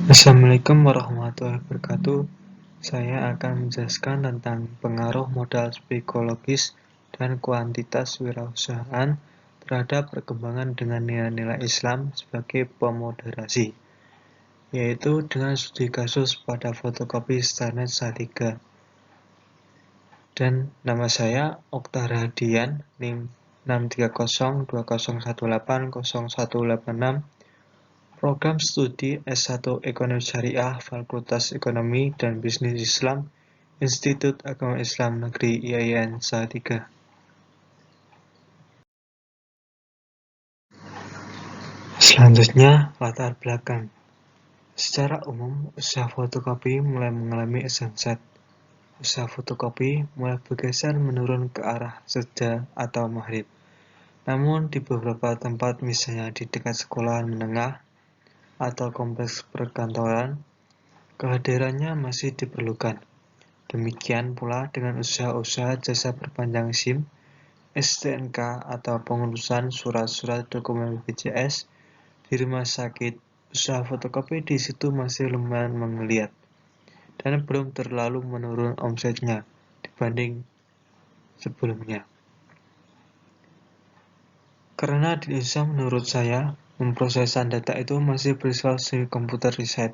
Assalamualaikum warahmatullahi wabarakatuh. Saya akan menjelaskan tentang pengaruh modal psikologis dan kuantitas wirausahaan terhadap perkembangan dengan nilai-nilai Islam sebagai pemoderasi, yaitu dengan studi kasus pada fotokopi Starnet Salatiga. Dan nama saya Oktar Hadian, NIM 63020180186. Program Studi S1 Ekonomi Syariah Fakultas Ekonomi dan Bisnis Islam Institut Agama Islam Negeri IAIN Salatiga. Selanjutnya, latar belakang. Secara umum, usaha fotokopi mulai mengalami sunset. Usaha fotokopi mulai bergeser menurun ke arah sejda atau maghrib. Namun di beberapa tempat, misalnya di dekat sekolah menengah atau kompleks perkantoran, kehadirannya masih diperlukan. Demikian pula dengan usaha-usaha jasa perpanjang SIM, STNK atau pengurusan surat-surat dokumen BPJS di rumah sakit. Usaha fotokopi di situ masih lumayan menggeliat dan belum terlalu menurun omsetnya dibanding sebelumnya. Karena di Indonesia menurut saya, pemrosesan data itu masih bersifat semi-komputer riset.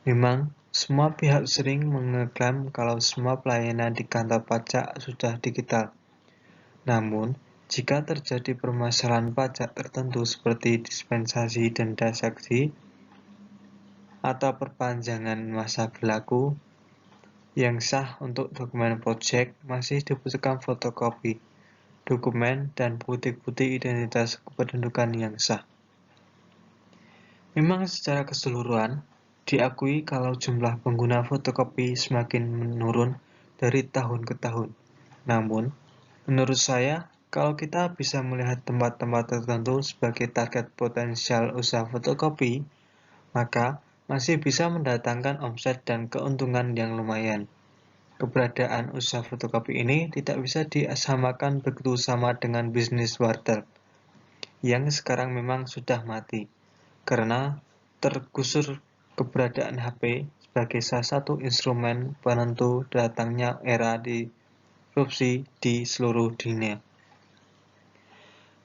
Memang, semua pihak sering mengeklaim kalau semua pelayanan di kantor pajak sudah digital. Namun, jika terjadi permasalahan pajak tertentu seperti dispensasi denda saksi atau perpanjangan masa berlaku, yang sah untuk dokumen proyek masih dibutuhkan fotokopi dokumen dan bukti-bukti identitas kependudukan yang sah. Memang secara keseluruhan, diakui kalau jumlah pengguna fotokopi semakin menurun dari tahun ke tahun. Namun, menurut saya, kalau kita bisa melihat tempat-tempat tertentu sebagai target potensial usaha fotokopi, maka masih bisa mendatangkan omset dan keuntungan yang lumayan. Keberadaan usaha fotokopi ini tidak bisa disamakan begitu sama dengan bisnis warteg, yang sekarang memang sudah mati, karena tergusur keberadaan HP sebagai salah satu instrumen penentu datangnya era disrupsi di seluruh dunia.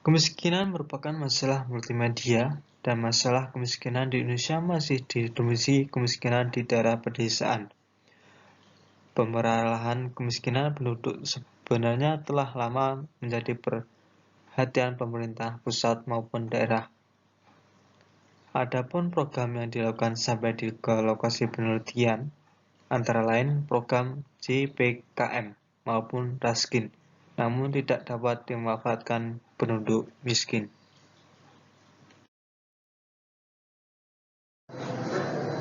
Kemiskinan merupakan masalah multimedia, dan masalah kemiskinan di Indonesia masih didominasi kemiskinan di daerah pedesaan. Pemeralaan kemiskinan penduduk sebenarnya telah lama menjadi perhatian pemerintah pusat maupun daerah. Adapun program yang dilakukan sampai ke lokasi penelitian, antara lain program JPKM maupun Raskin, namun tidak dapat dimanfaatkan penduduk miskin.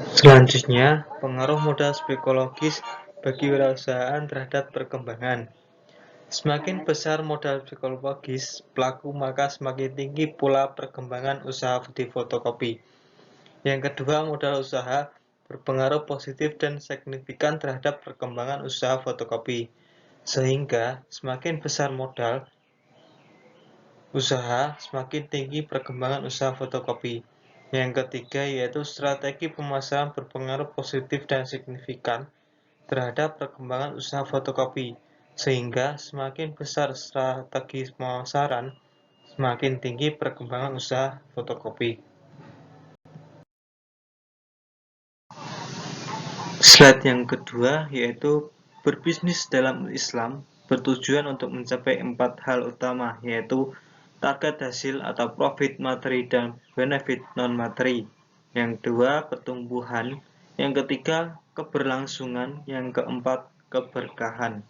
Selanjutnya, pengaruh modal psikologis bagi wirausahaan terhadap perkembangan. Semakin besar modal psikologis pelaku, maka semakin tinggi pula perkembangan usaha di fotokopi. Yang kedua, modal usaha berpengaruh positif dan signifikan terhadap perkembangan usaha fotokopi. Sehingga semakin besar modal usaha, semakin tinggi perkembangan usaha fotokopi. Yang ketiga, yaitu strategi pemasaran berpengaruh positif dan signifikan terhadap perkembangan usaha fotokopi. Sehingga semakin besar strategi pemasaran, semakin tinggi perkembangan usaha fotokopi. Slide yang kedua yaitu berbisnis dalam Islam bertujuan untuk mencapai 4 hal utama, yaitu target hasil atau profit materi dan benefit non-materi. Yang kedua, pertumbuhan. Yang ketiga, keberlangsungan. Yang keempat, keberkahan.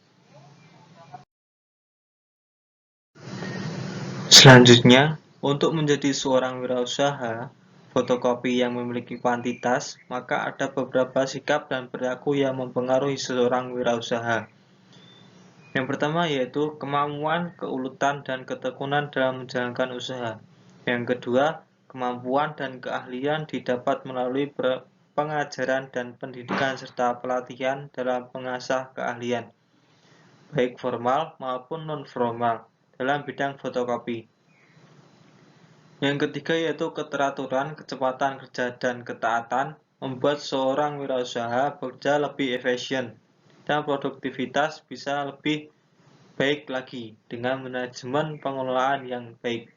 Selanjutnya, untuk menjadi seorang wirausaha fotokopi yang memiliki kuantitas, maka ada beberapa sikap dan perilaku yang mempengaruhi seorang wirausaha. Yang pertama yaitu kemampuan, keuletan, dan ketekunan dalam menjalankan usaha. Yang kedua, kemampuan dan keahlian didapat melalui pengajaran dan pendidikan serta pelatihan dalam mengasah keahlian, baik formal maupun non-formal, dalam bidang fotokopi. Yang ketiga yaitu keteraturan, kecepatan kerja, dan ketaatan membuat seorang wirausaha bekerja lebih efisien dan produktivitas bisa lebih baik lagi dengan manajemen pengelolaan yang baik.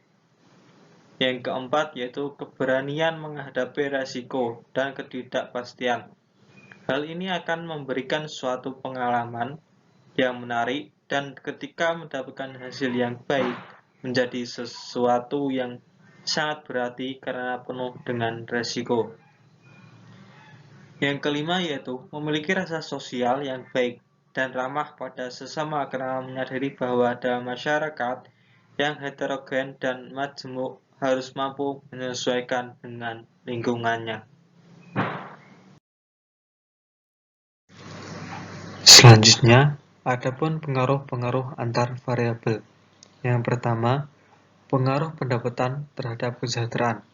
Yang keempat yaitu keberanian menghadapi resiko dan ketidakpastian. Hal ini akan memberikan suatu pengalaman yang menarik dan ketika mendapatkan hasil yang baik menjadi sesuatu yang sangat berarti karena penuh dengan resiko. Yang kelima yaitu memiliki rasa sosial yang baik dan ramah pada sesama karena menyadari bahwa dalam masyarakat yang heterogen dan majemuk harus mampu menyesuaikan dengan lingkungannya. Selanjutnya, adapun pengaruh-pengaruh antar variabel. Yang pertama, pengaruh pendapatan terhadap kesejahteraan.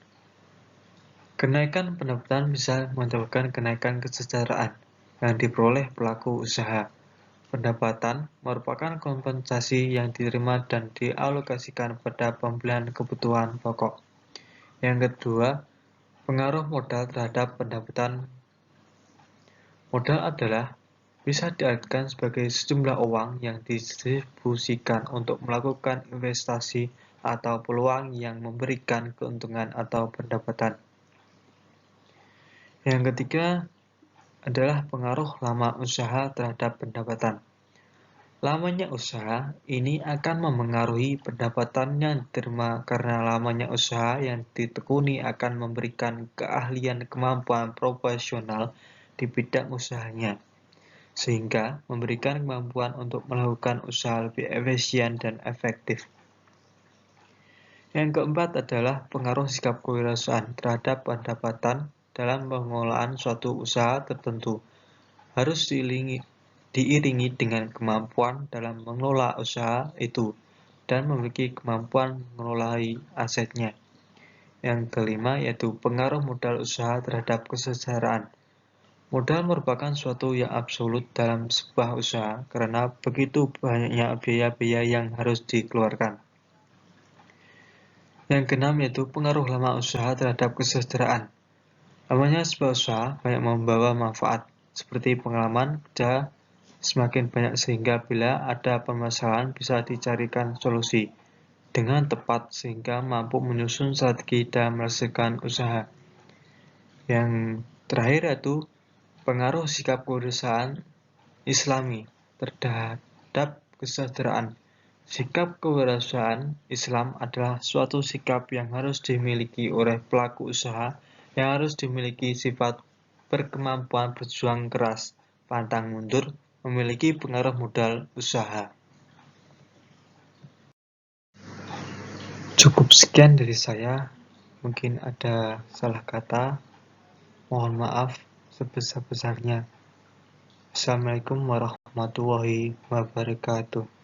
Kenaikan pendapatan bisa menyebabkan kenaikan kesejahteraan yang diperoleh pelaku usaha. Pendapatan merupakan kompensasi yang diterima dan dialokasikan pada pembelian kebutuhan pokok. Yang kedua, pengaruh modal terhadap pendapatan. Modal adalah bisa diartikan sebagai sejumlah uang yang didistribusikan untuk melakukan investasi atau peluang yang memberikan keuntungan atau pendapatan. Yang ketiga adalah pengaruh lama usaha terhadap pendapatan. Lamanya usaha ini akan memengaruhi pendapatan yang diterima karena lamanya usaha yang ditekuni akan memberikan keahlian kemampuan profesional di bidang usahanya, sehingga memberikan kemampuan untuk melakukan usaha lebih efisien dan efektif. Yang keempat adalah pengaruh sikap kewirausahaan terhadap pendapatan dalam pengelolaan suatu usaha tertentu. Harus diiringi dengan kemampuan dalam mengelola usaha itu dan memiliki kemampuan mengelola asetnya. Yang kelima yaitu pengaruh modal usaha terhadap kesejahteraan. Modal merupakan suatu yang absolut dalam sebuah usaha karena begitu banyaknya biaya-biaya yang harus dikeluarkan. Yang keenam yaitu pengaruh lama usaha terhadap kesejahteraan. Lamanya sebuah usaha banyak membawa manfaat, seperti pengalaman kerja semakin banyak sehingga bila ada permasalahan bisa dicarikan solusi dengan tepat sehingga mampu menyusun strategi dalam menyelesaikan usaha. Yang terakhir yaitu pengaruh sikap kewirausahaan Islami terhadap kesejahteraan. Sikap kewirausahaan Islam adalah suatu sikap yang harus dimiliki oleh pelaku usaha yang harus dimiliki sifat berkemampuan berjuang keras, pantang mundur, memiliki pengaruh modal usaha. Cukup sekian dari saya, mungkin ada salah kata, mohon maaf sebesar-besarnya. Assalamualaikum warahmatullahi wabarakatuh.